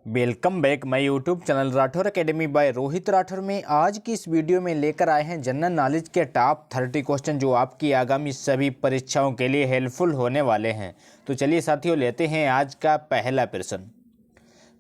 Welcome back my YouTube channel Rathore academy by Rohit Rathore में आज की इस वीडियो में लेकर आए हैं जनरल नॉलेज के टॉप 30 क्वेश्चन जो आपकी आगामी सभी परीक्षाओं के लिए हेल्पफुल होने वाले हैं। तो चलिए साथियों लेते हैं आज का पहला प्रश्न।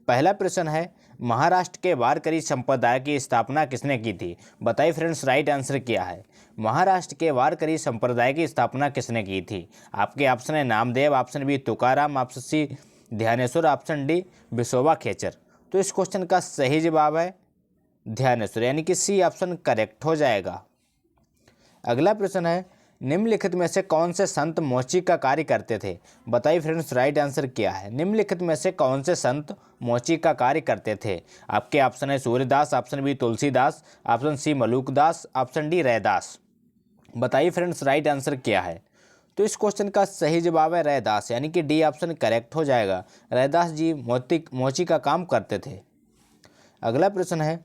पहला प्रश्न है, महाराष्ट्र के वारकरी संप्रदाय की स्थापना किसने की थी? बताइए फ्रेंड्स, राइट आंसर क्या है? महाराष्ट्र के वारकरी संप्रदाय की स्थापना किसने की थी? आपके ऑप्शन है Namdev, option B Tukaram, option C Dnyaneshwar, option D Visoba Khechar. तो इस क्वेश्चन का सही जवाब है ध्यानेश्वर, यानी कि सी ऑप्शन करेक्ट हो जाएगा। अगला प्रश्न है, निम्नलिखित में से कौन से संत मोची का कार्य करते थे? बताइए फ्रेंड्स, राइट आंसर क्या है? निम्नलिखित में से कौन से संत मोची का कार्य करते थे? आपके ऑप्शन है Suryadas, option B Tulsidas, option C Malukdas, option D Raidas. बताइए फ्रेंड्स, राइट आंसर क्या है? तो इस क्वेश्चन का सही जवाब है रैदास, यानी कि डी ऑप्शन करेक्ट हो जाएगा। रैदास जी मोची का काम करते थे। अगला प्रश्न है,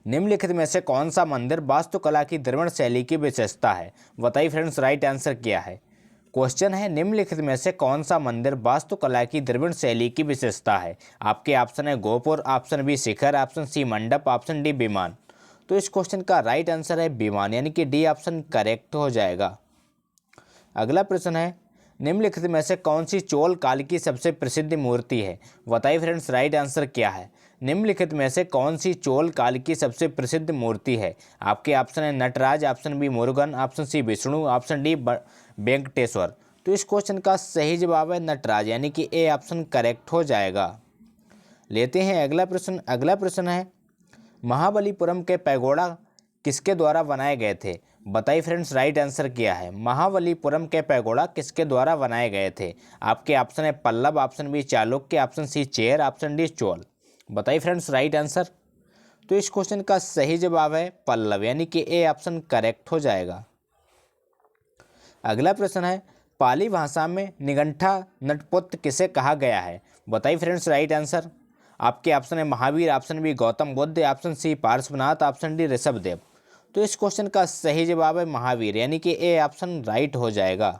निम्नलिखित में से कौन सा मंदिर वास्तुकला की द्रविड़ शैली की विशेषता है? बताइए फ्रेंड्स, राइट आंसर क्या है? क्वेश्चन है, निम्नलिखित में से कौन सा मंदिर वास्तुकला की द्रविड़ शैली की विशेषता है? आपके ऑप्शन है गोपुर, ऑप्शन बी शिखर, ऑप्शन सी मंडप, ऑप्शन डी विमान। तो इस क्वेश्चन का राइट आंसर है विमान, यानी कि डी ऑप्शन करेक्ट हो जाएगा। अगला प्रश्न है, निम्नलिखित में से कौन सी चोल काल की सबसे प्रसिद्ध मूर्ति है? बताइए फ्रेंड्स, राइट आंसर क्या है? निम्नलिखित में से कौन सी चोल काल की सबसे प्रसिद्ध मूर्ति है? आपके ऑप्शन है Nataraj, option B Murugan, option C Vishnu, option D Venkateswara. तो इस क्वेश्चन का सही जवाब है नटराज, यानी कि ए ऑप्शन करेक्ट हो जाएगा। लेते हैं अगला प्रश्न। अगला प्रश्न है, महाबलीपुरम के पैगोडा किसके द्वारा बनाए गए थे? बताइए फ्रेंड्स, राइट आंसर क्या है? महाबलीपुरम के पैगोडा किसके द्वारा बनाए गए थे? आपके ऑप्शन है Pallava, option B Chalukya, option C Chera, option D Chola. बताइए फ्रेंड्स, राइट आंसर? तो इस क्वेश्चन का सही जवाब है पल्लव, यानी कि ए ऑप्शन करेक्ट हो जाएगा। अगला प्रश्न है, पाली भाषा में निगंठा नटपुत्र किसे कहा गया है? बताइए फ्रेंड्स, राइट आंसर? आपके ऑप्शन है Mahavir, option B Gautam Buddha, option C Parshvanath, option D Rishabhdev. तो इस क्वेश्चन का सही जवाब है महावीर, यानी कि ए ऑप्शन राइट हो जाएगा।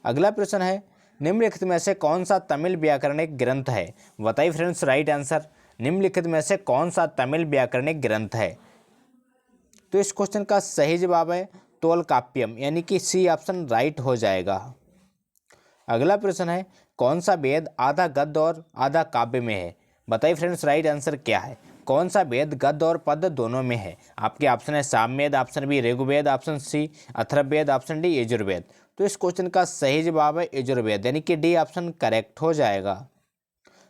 अगला प्रश्न है, निम्नलिखित में से कौन सा तमिल व्याकरणिक ग्रंथ है? बताइए फ्रेंड्स, राइट आंसर? निम्नलिखित में से कौन सा तमिल व्याकरणिक ग्रंथ है? तो इस क्वेश्चन का सही जवाब है तोलकाप्यम, यानी कि सी ऑप्शन राइट हो जाएगा। अगला प्रश्न है, कौन सा वेद आधा गद्य और आधा काव्य में है? बताइए फ्रेंड्स, राइट आंसर क्या है? कौन सा वेद गद्य और पद्य दोनों में है? आपके ऑप्शन है Samaveda, option B Rigveda, option C Atharvaveda, option D Yajurveda. तो इस क्वेश्चन का सही जवाब है यजुर्वेद, यानी कि डी ऑप्शन करेक्ट हो जाएगा।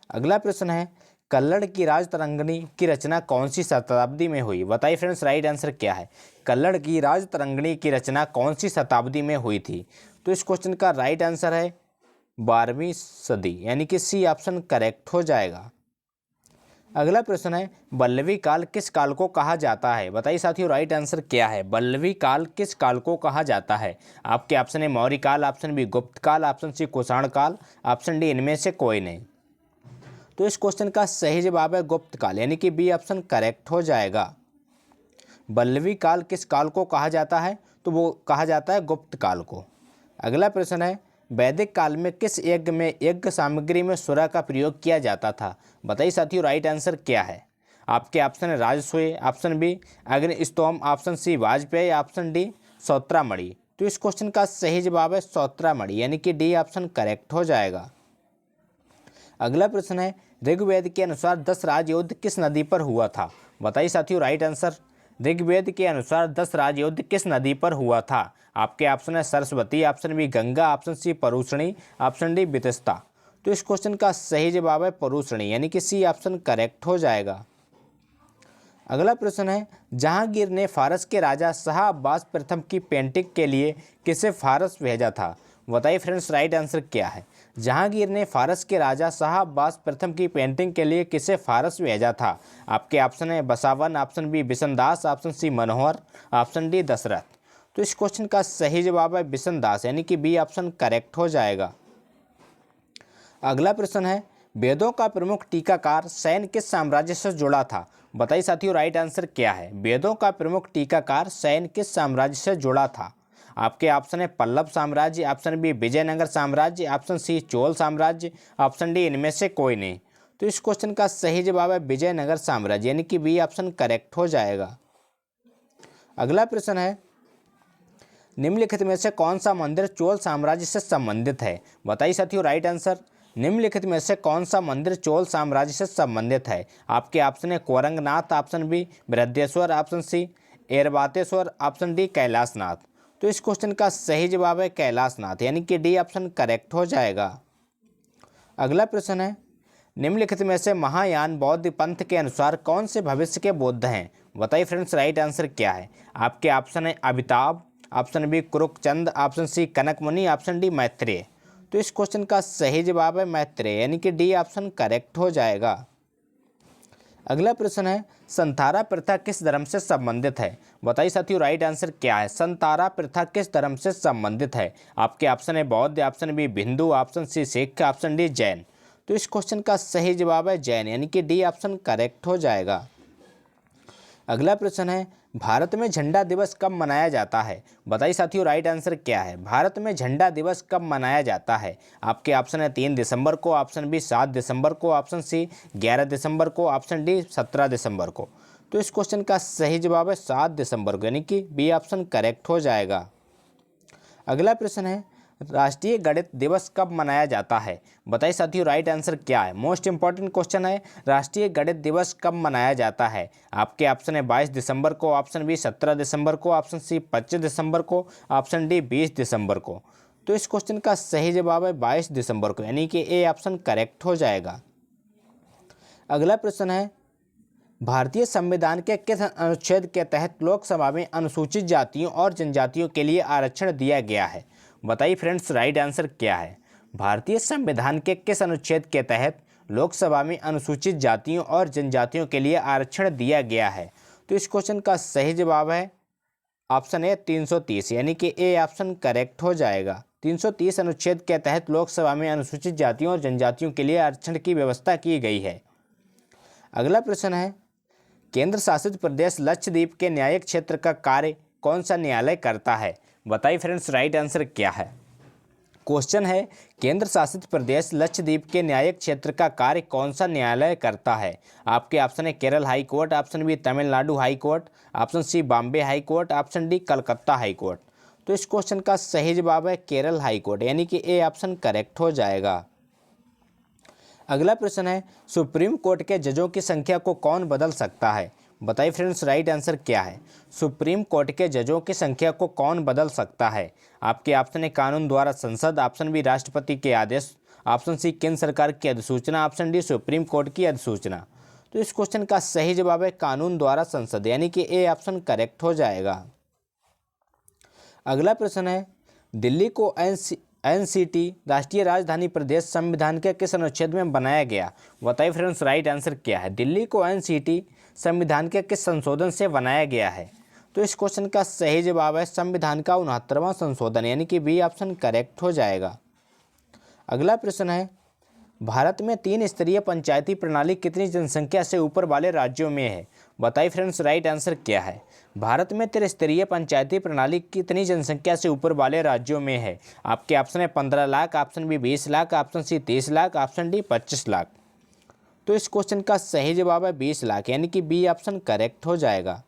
अगला प्रश्न है, कल्लड़ की राजतरंगिणी की रचना कौन सी शताब्दी में हुई? बताइए फ्रेंड्स, राइट आंसर क्या है? कल्लड़ की राजतरंगिणी की रचना कौन सी शताब्दी में हुई थी? तो इस क्वेश्चन का राइट आंसर है 12वीं सदी, यानी कि सी ऑप्शन करेक्ट हो जाएगा। अगला प्रश्न है, पल्लवी काल किस काल को कहा जाता है? बताइए साथियों, राइट आंसर क्या है? पल्लवी काल किस काल को कहा जाता है? आपके ऑप्शन है मौर्य काल, ऑप्शन बी गुप्त काल, ऑप्शन सी कुषाण काल, ऑप्शन डी इनमें से कोई नहीं। तो इस क्वेश्चन का सही जवाब है गुप्त काल, यानी कि बी ऑप्शन करेक्ट हो जाएगा। पल्लवी काल किस काल को कहा जाता है? तो वो कहा जाता है गुप्त काल को। अगला प्रश्न है, वैदिक काल में किस यज्ञ में यज्ञ सामग्री में सुरा का प्रयोग किया जाता था? बताइए साथियों, राइट आंसर क्या है? आपके ऑप्शन है Rajasuya, option B Agnistoma, option C Vajapeya, option D Sautramani. तो इस क्वेश्चन का सही जवाब है सौत्रामणि, यानी कि डी ऑप्शन करेक्ट हो जाएगा। अगला प्रश्न है, ऋग्वेद के अनुसार 10 राजयुद्ध किस नदी पर हुआ था? बताइए साथियों, राइट आंसर? ऋग्वेद के अनुसार 10 राजयुद्ध किस नदी पर हुआ था? आपके ऑप्शन है Saraswati, option B Ganga, option C Parushni, option D Vitasta. तो इस क्वेश्चन का सही जवाब है परुषणी, यानी कि सी ऑप्शन करेक्ट हो जाएगा। अगला प्रश्न है, जहांगीर ने फारस के राजा शाह अब्बास प्रथम की पेंटिंग के लिए किसे फारस भेजा था? बताइए फ्रेंड्स, राइट आंसर क्या है? जहांगीर ने फारस के राजा शाह अब्बास प्रथम की पेंटिंग के लिए किसे फारस भेजा था? आपके ऑप्शन है Basawan, option B Bishandas, option C Manohar, option D Dasharath. तो इस क्वेश्चन का सही जवाब है बिशनदास, यानी कि बी ऑप्शन करेक्ट हो जाएगा। अगला प्रश्न है, वेदों का प्रमुख टीकाकार सैन किस साम्राज्य से जुड़ा था? बताइए साथियों, राइट आंसर क्या है? वेदों का प्रमुख टीकाकार सैन किस साम्राज्य से जुड़ा था? आपके ऑप्शन है पल्लव साम्राज्य, ऑप्शन बी विजयनगर साम्राज्य, ऑप्शन सी चोल साम्राज्य, ऑप्शन डी इनमें से कोई नहीं। तो इस क्वेश्चन का सही जवाब है विजयनगर साम्राज्य, यानी कि बी ऑप्शन करेक्ट हो जाएगा। अगला प्रश्न है, निम्नलिखित में से कौन सा मंदिर चोल साम्राज्य से संबंधित है? बताइए साथियों राइट आंसर। निम्नलिखित में से कौन सा मंदिर चोल साम्राज्य से संबंधित है? आपके ऑप्शन है Koranganatha, option B Brihadeshwara, option C Airavateshwara, option D Kailasanatha. तो इस क्वेश्चन का सही जवाब है कैलाशनाथ, यानी कि डी ऑप्शन करेक्ट हो जाएगा। अगला प्रश्न है, निम्नलिखित में से महायान बौद्ध पंथ के अनुसार कौन से भविष्य के बुद्ध हैं? बताइए फ्रेंड्स राइट आंसर क्या है? आपके ऑप्शन है Amitabha, option B Krakuchchhanda, option C Kanakamuni, option D Maitreya. तो इस क्वेश्चन का सही जवाब है मैत्रेय, यानी कि डी ऑप्शन करेक्ट हो जाएगा। अगला प्रश्न है, संतारा प्रथा किस धर्म से संबंधित है? बताइए साथियों राइट आंसर क्या है? संतारा प्रथा किस धर्म से संबंधित है? आपके ऑप्शन है Bauddh, option B Hindu, option C Sikh, option D Jain. तो इस क्वेश्चन का सही जवाब है जैन, यानी कि डी ऑप्शन करेक्ट हो जाएगा। अगला प्रश्न है, भारत में झंडा दिवस कब मनाया जाता है? बताइए साथियों राइट आंसर क्या है? भारत में झंडा दिवस कब मनाया जाता है? आपके ऑप्शन है 3 दिसंबर को, ऑप्शन बी 7 दिसंबर को, ऑप्शन सी 11 दिसंबर को, ऑप्शन डी 17 दिसंबर को। तो इस क्वेश्चन का सही जवाब है 7 दिसंबर को, यानी कि बी ऑप्शन करेक्ट हो जाएगा। अगला प्रश्न है, राष्ट्रीय गणित दिवस कब मनाया जाता है? बताइए साथियों राइट आंसर क्या है? मोस्ट इंपॉर्टेंट क्वेश्चन है, राष्ट्रीय गणित दिवस कब मनाया जाता है? आपके ऑप्शन है 22 दिसंबर को, ऑप्शन बी 17 दिसंबर को, ऑप्शन सी 25 दिसंबर को, ऑप्शन डी 20 दिसंबर को। तो इस क्वेश्चन का सही जवाब है 22 दिसंबर को, यानी कि ए ऑप्शन करेक्ट हो जाएगा। अगला प्रश्न है, भारतीय संविधान के किस अनुच्छेद के तहत लोकसभा में अनुसूचित जातियों और जनजातियों के लिए आरक्षण दिया गया है? बताइए फ्रेंड्स राइट आंसर क्या है? भारतीय संविधान के किस अनुच्छेद के तहत लोकसभा में अनुसूचित जातियों और जनजातियों के लिए आरक्षण दिया गया है? तो इस क्वेश्चन का सही जवाब है ऑप्शन ए 330, यानी कि ए ऑप्शन करेक्ट हो जाएगा। 330 अनुच्छेद के तहत लोकसभा में अनुसूचित जातियों और जनजातियों के लिए आरक्षण की व्यवस्था की गई है। अगला प्रश्न है, केंद्र शासित प्रदेश लक्षद्वीप के न्यायिक क्षेत्र का कार्य कौन सा न्यायालय करता है? बताइए फ्रेंड्स राइट आंसर क्या है? क्वेश्चन है, केंद्र शासित प्रदेश लक्षद्वीप के न्यायिक क्षेत्र का कार्य कौन सा न्यायालय करता है? आपके ऑप्शन है Kerala high court, option B Tamil Nadu high court, option C Bombay high court, option D Calcutta high court. तो इस क्वेश्चन का सही जवाब है केरल हाई कोर्ट, यानी कि ए ऑप्शन करेक्ट हो जाएगा। अगला प्रश्न है, सुप्रीम कोर्ट के जजों की संख्या को कौन बदल सकता है? बताइए फ्रेंड्स राइट आंसर क्या है? सुप्रीम कोर्ट के जजों की संख्या को कौन बदल सकता है? आपके ऑप्शन है कानून द्वारा संसद, ऑप्शन बी राष्ट्रपति के आदेश, ऑप्शन सी केंद्र सरकार की अधिसूचना, ऑप्शन डी सुप्रीम कोर्ट की अधिसूचना। तो इस क्वेश्चन का सही जवाब है कानून द्वारा संसद, यानी कि ए ऑप्शन करेक्ट हो जाएगा। अगला प्रश्न है, दिल्ली को एनसीटी राष्ट्रीय राजधानी प्रदेश संविधान के किस अनुच्छेद में बनाया गया? बताइए फ्रेंड्स राइट आंसर क्या है? दिल्ली को एनसीटी संविधान के किस संशोधन से बनाया गया है? तो इस क्वेश्चन का सही जवाब है संविधान का 69वां संशोधन, यानी कि बी ऑप्शन करेक्ट हो जाएगा। अगला प्रश्न है, भारत में 3 स्तरीय पंचायती प्रणाली कितनी जनसंख्या से ऊपर वाले राज्यों में है? बताइए फ्रेंड्स राइट आंसर क्या है? भारत में त्रिस्तरीय पंचायती प्रणाली कितनी जनसंख्या से ऊपर वाले राज्यों में है? आपके ऑप्शन है 15 lakh, option B 20 lakh, option C 30 lakh, option D 25 lakh. तो इस क्वेश्चन का सही जवाब है 20 लाख, यानी कि बी ऑप्शन करेक्ट हो जाएगा।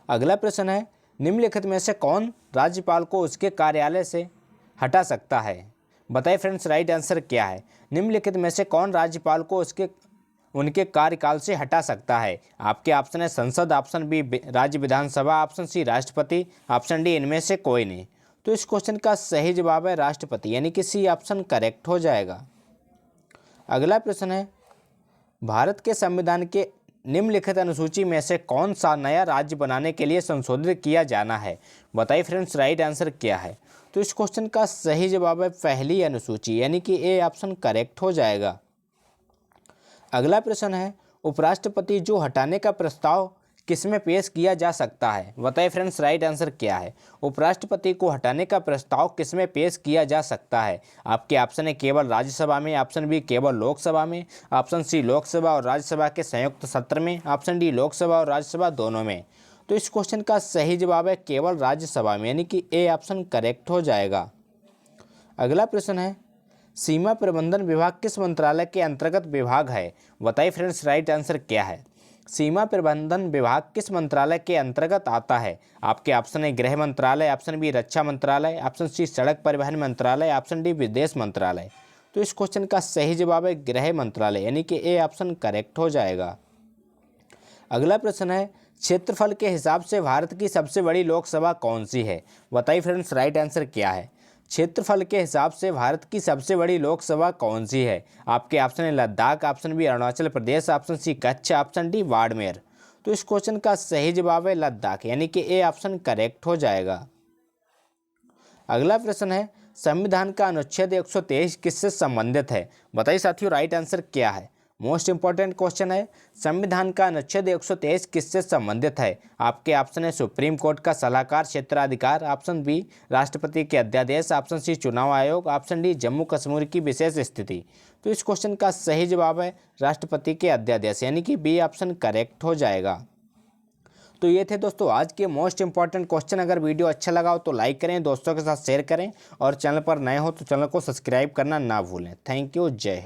अगला प्रश्न है, निम्नलिखित में से कौन राज्यपाल को उसके कार्यालय से हटा सकता है? बताइए फ्रेंड्स राइट आंसर क्या है? निम्नलिखित में से कौन राज्यपाल को उनके कार्यकाल से हटा सकता है? आपके ऑप्शन है संसद, ऑप्शन बी राज्य विधानसभा, ऑप्शन सी राष्ट्रपति, ऑप्शन डी इनमें से कोई नहीं। तो इस क्वेश्चन का सही जवाब है राष्ट्रपति, यानी कि सी ऑप्शन करेक्ट हो जाएगा। अगला प्रश्न है, भारत के संविधान के निम्नलिखित अनुसूची में से कौन सा नया राज्य बनाने के लिए संशोधित किया जाना है? बताइए फ्रेंड्स राइट आंसर क्या है? तो इस क्वेश्चन का सही जवाब है पहली अनुसूची, यानी कि ए ऑप्शन करेक्ट हो जाएगा। अगला प्रश्न है, उपराष्ट्रपति जो हटाने का प्रस्ताव किसमें पेश किया जा सकता है? बताइए फ्रेंड्स राइट आंसर क्या है? उपराष्ट्रपति को हटाने का प्रस्ताव किसमें पेश किया जा सकता है? आपके ऑप्शन है केवल राज्यसभा में, ऑप्शन बी केवल लोकसभा में, ऑप्शन सी लोकसभा और राज्यसभा के संयुक्त सत्र में, ऑप्शन डी लोकसभा और राज्यसभा दोनों में। तो इस क्वेश्चन का सही जवाब है केवल राज्यसभा में, यानी कि ए ऑप्शन करेक्ट हो जाएगा। अगला प्रश्न है, सीमा प्रबंधन विभाग किस मंत्रालय के अंतर्गत विभाग है? बताइए फ्रेंड्स, राइट आंसर क्या है? सीमा प्रबंधन विभाग किस मंत्रालय के अंतर्गत आता है? आपके ऑप्शन है गृह मंत्रालय, ऑप्शन बी रक्षा मंत्रालय, ऑप्शन सी सड़क परिवहन मंत्रालय, ऑप्शन डी विदेश मंत्रालय। तो इस क्वेश्चन का सही जवाब है गृह मंत्रालय, यानी कि ए ऑप्शन करेक्ट हो जाएगा। अगला प्रश्न है, क्षेत्रफल के हिसाब से भारत की सबसे बड़ी लोकसभा कौन सी है? बताइए फ्रेंड्स, राइट आंसर क्या है? क्षेत्रफल के हिसाब से भारत की सबसे बड़ी लोकसभा कौन सी है? आपके ऑप्शन है Ladakh, option B Arunachal Pradesh, option C Kutch, option D Barmer. तो इस क्वेश्चन का सही जवाब है लद्दाख, यानी कि ए ऑप्शन करेक्ट हो जाएगा। अगला प्रश्न है, संविधान का अनुच्छेद 123 किससे संबंधित है? बताइए साथियों, राइट आंसर क्या है? मोस्ट इंपॉर्टेंट क्वेश्चन है, संविधान का अनुच्छेद 123 किससे संबंधित है? आपके ऑप्शन है सुप्रीम कोर्ट का सलाहकार क्षेत्राधिकार, ऑप्शन बी राष्ट्रपति के अध्यादेश, ऑप्शन सी चुनाव आयोग, ऑप्शन डी जम्मू कश्मीर की विशेष स्थिति। तो इस क्वेश्चन का सही जवाब है राष्ट्रपति के अध्यादेश, यानी कि बी ऑप्शन करेक्ट हो जाएगा। तो ये थे दोस्तों आज के मोस्ट इंपॉर्टेंट क्वेश्चन। अगर वीडियो अच्छा लगा हो तो लाइक करें, दोस्तों के साथ शेयर करें और चैनल पर नए हो तो चैनल को सब्सक्राइब करना ना भूलें। थैंक यू, जय हिंद।